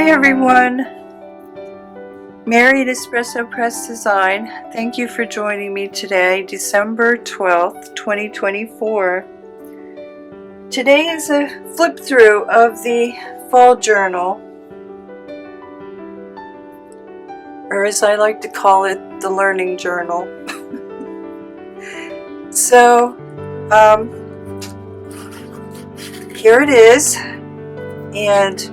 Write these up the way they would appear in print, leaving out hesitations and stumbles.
Hi everyone, Married Espresso Press Design. Thank you for joining me today, December 12th, 2024. Today is a flip through of the fall journal, or as I like to call it, the learning journal. So, here it is, and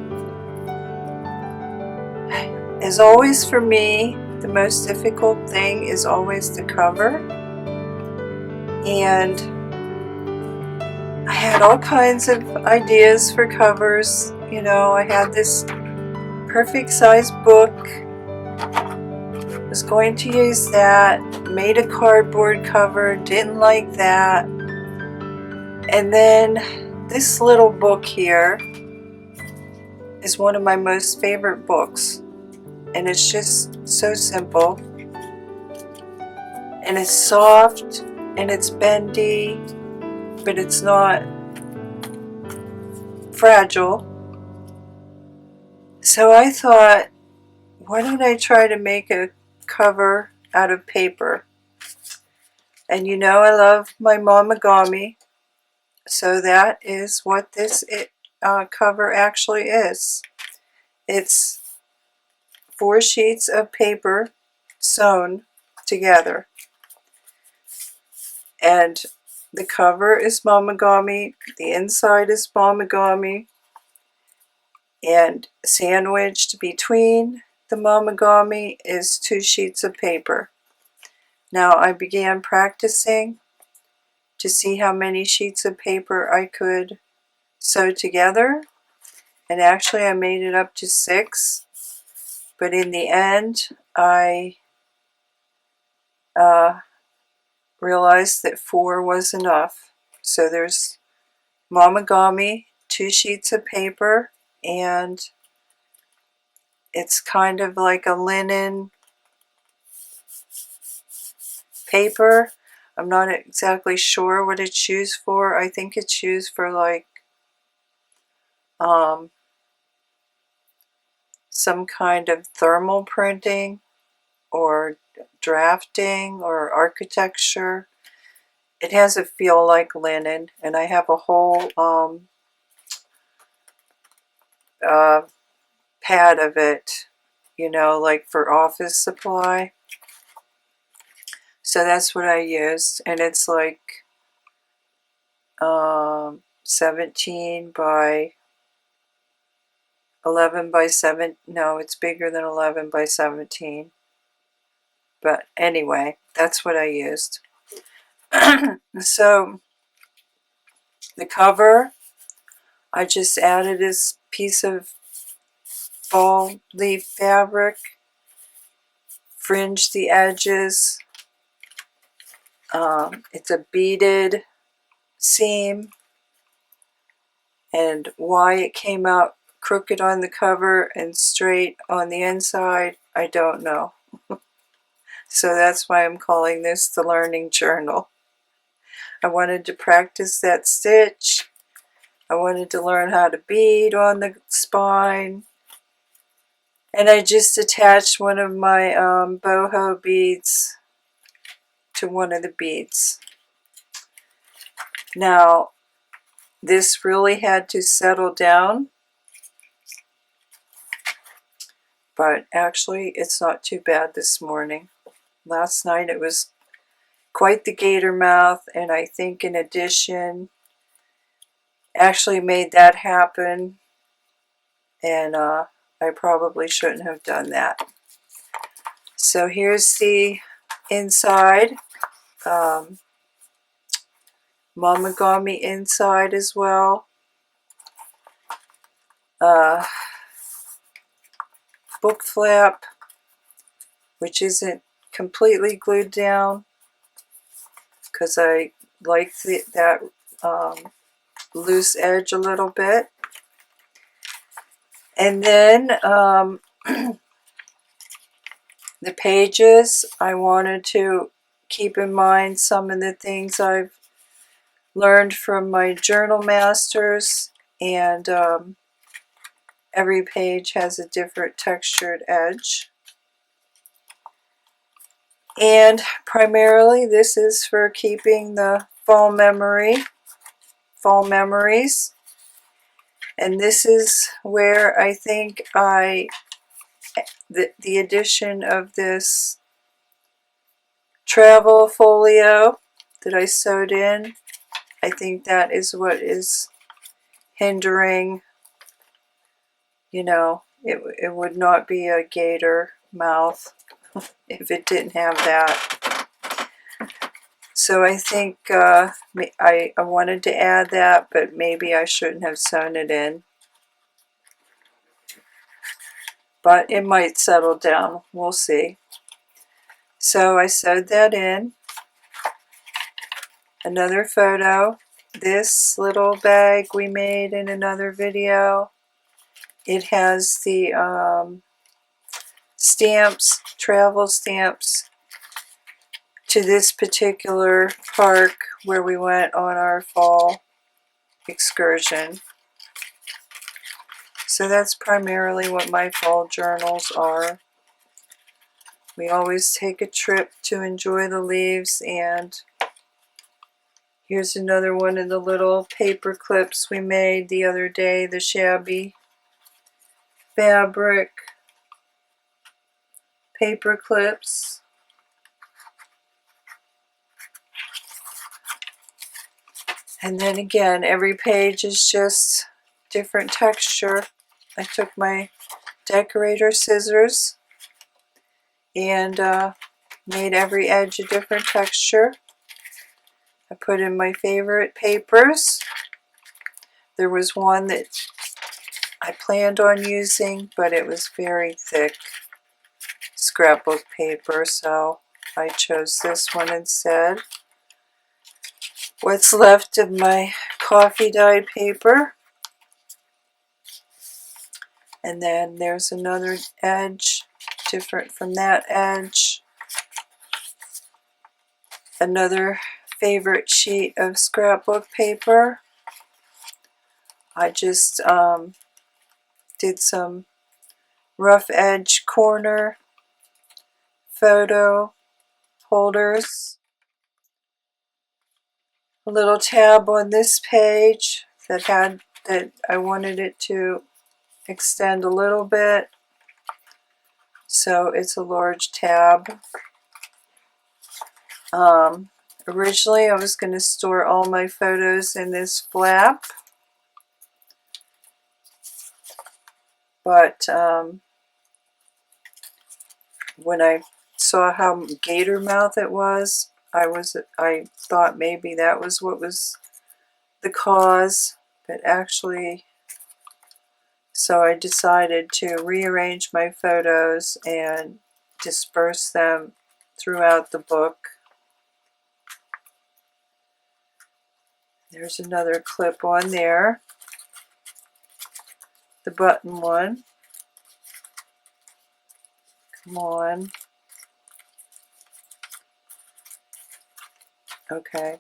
as always for me, the most difficult thing is always the cover, and I had all kinds of ideas for covers. You know, I had this perfect size book, was going to use that, made a cardboard cover, didn't like that, and then this little book here is one of my most favorite books, and it's just so simple, and it's soft, and it's bendy, but it's not fragile. So I thought, why don't I try to make a cover out of paper? And you know I love my Momigami, so that is what this cover actually is. It's 4 sheets of paper sewn together, and the cover is Momigami, the inside is Momigami, and sandwiched between the Momigami is 2 sheets of paper. Now I began practicing to see how many sheets of paper I could sew together, and actually I made it up to 6, but in the end I realized that 4 was enough. So there's Momigami, 2 sheets of paper, and it's kind of like a linen paper. I'm not exactly sure what it's used for. I think it's used for like some kind of thermal printing or drafting or architecture. It has a feel like linen, and I have a whole pad of it, you know, like for office supply. So that's what I used, and it's like 17 by 11 by 7. No, it's bigger than 11 by 17. But anyway, that's what I used. So the cover, I just added this piece of fall leaf fabric, fringed the edges. It's a beaded seam, and why it came out crooked on the cover and straight on the inside, I don't know. So that's why I'm calling this the learning journal. I wanted to practice that stitch. I wanted to learn how to bead on the spine. And I just attached one of my boho beads to one of the beads. Now, this really had to settle down, but actually it's not too bad this morning. Last night it was quite the gator mouth, and I think in addition actually made that happen, and I probably shouldn't have done that. So here's the inside, Momigami inside as well. Book flap, which isn't completely glued down because I like that loose edge a little bit. And then the pages, I wanted to keep in mind some of the things I've learned from my journal masters, and every page has a different textured edge. And primarily this is for keeping the fall memories. And this is where I think the addition of this travel folio that I sewed in, I think that is what is hindering, you know, it would not be a gator mouth if it didn't have that. So I think I wanted to add that, but maybe I shouldn't have sewn it in. But it might settle down, we'll see. So I sewed that in. Another photo. This little bag we made in another video. It has the stamps, travel stamps, to this particular park where we went on our fall excursion. So that's primarily what my fall journals are. We always take a trip to enjoy the leaves, and here's another one of the little paper clips we made the other day, the shabby fabric paper clips. And then again, every page is just different texture. I took my decorator scissors and made every edge a different texture. I put in my favorite papers. There was one that I planned on using, but it was very thick scrapbook paper, so I chose this one instead. What's left of my coffee dyed paper. And then there's another edge, different from that edge. Another favorite sheet of scrapbook paper. I just did some rough edge corner photo holders. A little tab on this page that I wanted it to extend a little bit, so it's a large tab. Originally I was going to store all my photos in this flap, but when I saw how gator mouth it was, I thought maybe that was what was the cause, but actually, so I decided to rearrange my photos and disperse them throughout the book. There's another clip on there, the button one. Come on. Okay.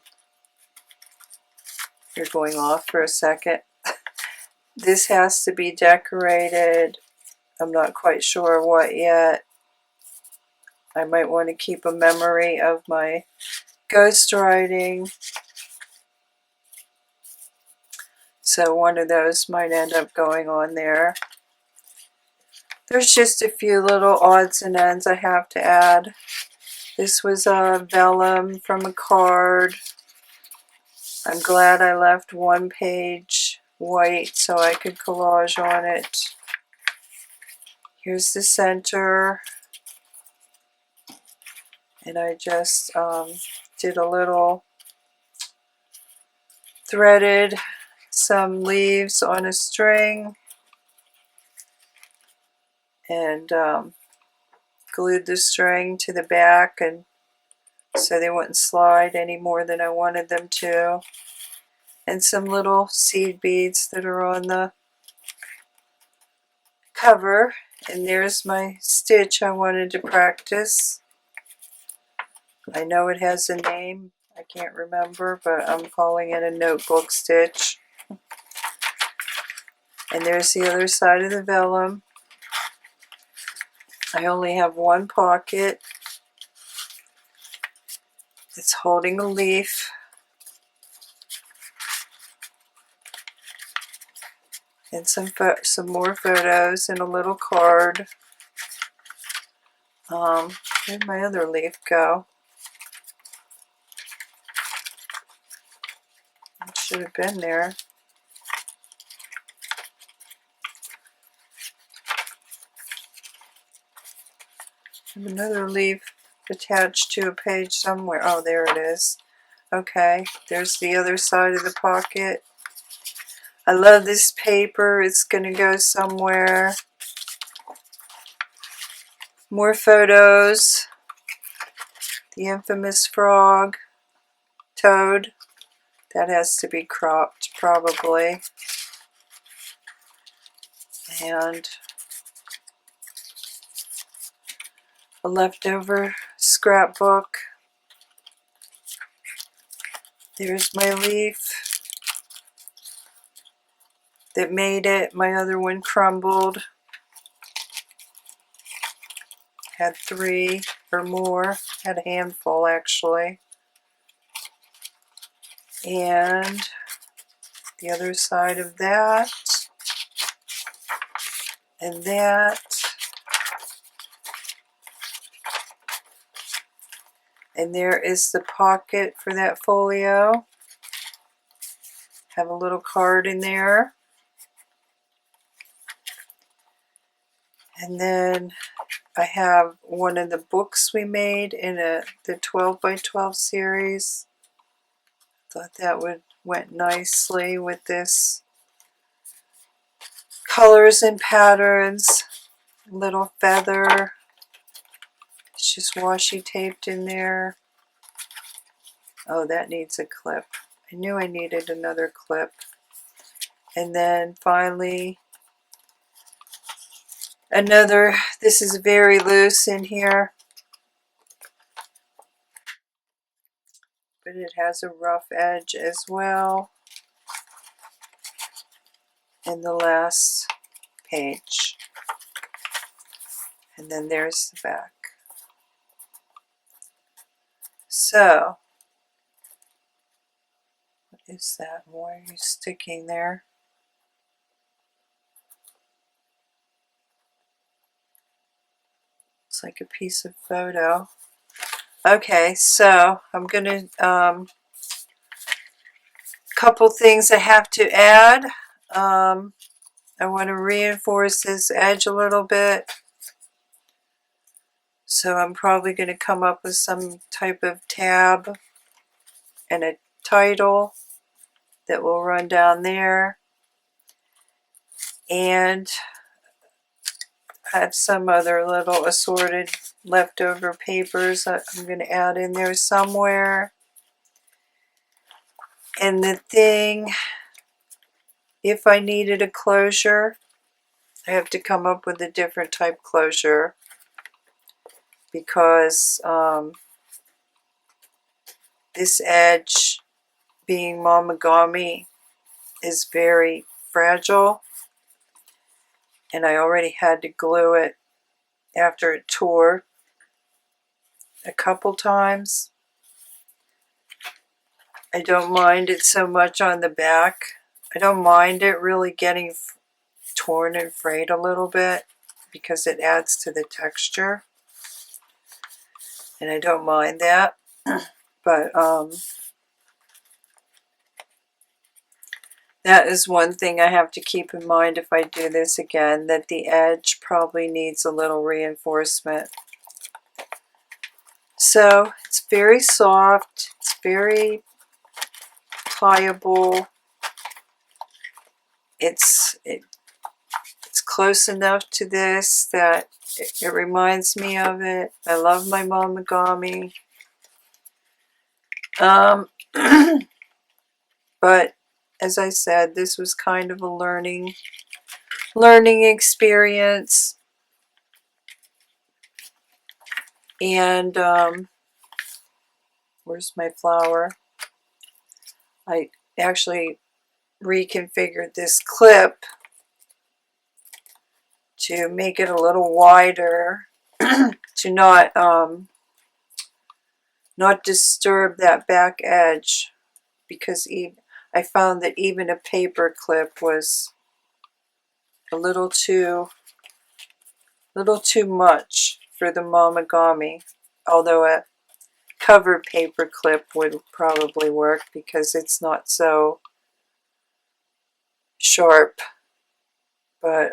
You're going off for a second. This has to be decorated. I'm not quite sure what yet. I might want to keep a memory of my ghostwriting. So one of those might end up going on there. There's just a few little odds and ends I have to add. This was a vellum from a card. I'm glad I left one page white so I could collage on it. Here's the center. And I just did a little threaded some leaves on a string and glued the string to the back, and so they wouldn't slide any more than I wanted them to. And some little seed beads that are on the cover. And there's my stitch I wanted to practice. I know it has a name, I can't remember, but I'm calling it a notebook stitch. And there's the other side of the vellum. I only have one pocket. It's holding a leaf. And some more photos and a little card. Where'd my other leaf go? It should have been there. Another leaf attached to a page somewhere. Oh, there it is. Okay, there's the other side of the pocket. I love this paper. It's going to go somewhere. More photos. The infamous frog. Toad. That has to be cropped, probably. And a leftover scrapbook. There's my leaf that made it. My other one crumbled. Had 3 or more. Had a handful, actually. And the other side of that. And that. And there is the pocket for that folio. Have a little card in there. And then I have one of the books we made in the 12 by 12 series. Thought that went nicely with this. Colors and patterns. Little feather. It's just washi taped in there. Oh, that needs a clip. I knew I needed another clip. And then finally, another, this is very loose in here, but it has a rough edge as well. And the last page. And then there's the back. So, what is that? Why are you sticking there? It's like a piece of photo. Okay, so I'm going to, couple things I have to add. I want to reinforce this edge a little bit. So I'm probably going to come up with some type of tab and a title that will run down there. And I have some other little assorted leftover papers that I'm going to add in there somewhere. And the thing, if I needed a closure, I have to come up with a different type closure because this edge, being Momigami, is very fragile, and I already had to glue it after it tore a couple times. I don't mind it so much on the back. I don't mind it really getting torn and frayed a little bit because it adds to the texture, and I don't mind that. But that is one thing I have to keep in mind if I do this again, that the edge probably needs a little reinforcement. So it's very soft, it's very pliable, it's close enough to this that it reminds me of it. I love my Momigami. But as I said, this was kind of a learning experience. And where's my flower? I actually reconfigured this clip to make it a little wider to not disturb that back edge, because I found that even a paper clip was a little too much for the Momigami, although a cover paper clip would probably work because it's not so sharp. But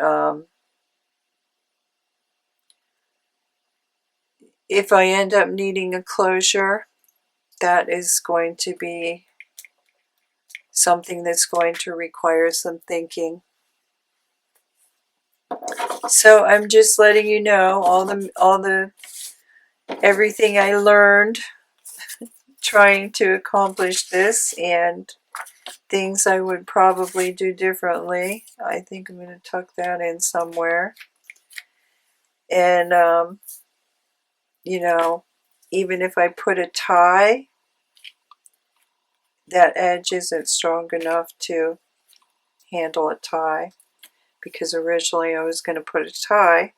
if I end up needing a closure, that is going to be something that's going to require some thinking. So I'm just letting you know everything I learned trying to accomplish this, and things I would probably do differently. I think I'm going to tuck that in somewhere. And you know, even if I put a tie, that edge isn't strong enough to handle a tie, because originally I was going to put a tie,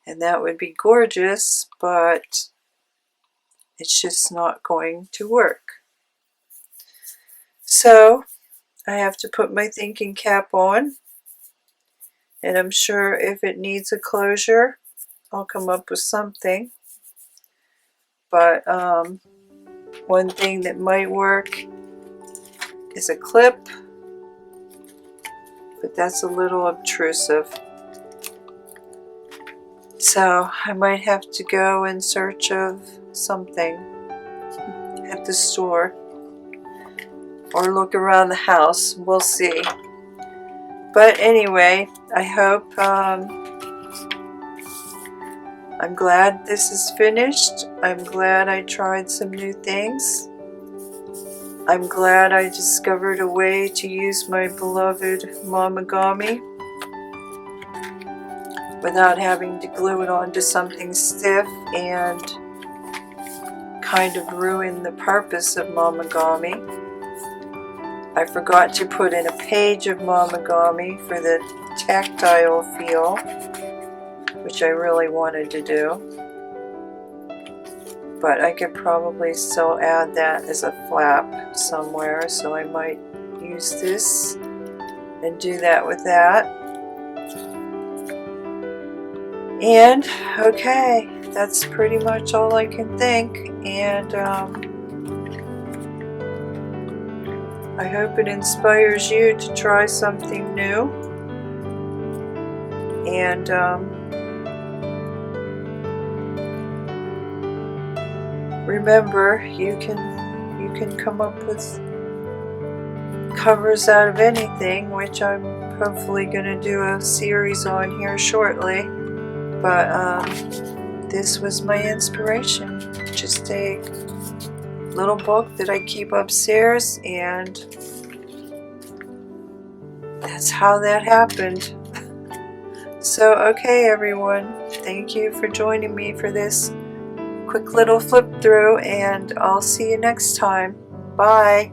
and that would be gorgeous, but it's just not going to work. So I have to put my thinking cap on, and I'm sure if it needs a closure, I'll come up with something. But one thing that might work is a clip, but that's a little obtrusive. So I might have to go in search of something at the store or look around the house. We'll see. But anyway, I hope I'm glad this is finished. I'm glad I tried some new things. I'm glad I discovered a way to use my beloved Momigami without having to glue it onto something stiff and kind of ruin the purpose of Momigami. I forgot to put in a page of Momigami for the tactile feel, which I really wanted to do. But I could probably still add that as a flap somewhere, so I might use this and do that with that. And okay, that's pretty much all I can think, and I hope it inspires you to try something new. And remember, you can come up with covers out of anything, which I'm hopefully going to do a series on here shortly. But this was my inspiration. Just a little book that I keep upstairs, and that's how that happened. So okay everyone, thank you for joining me for this quick little flip through, and I'll see you next time. Bye.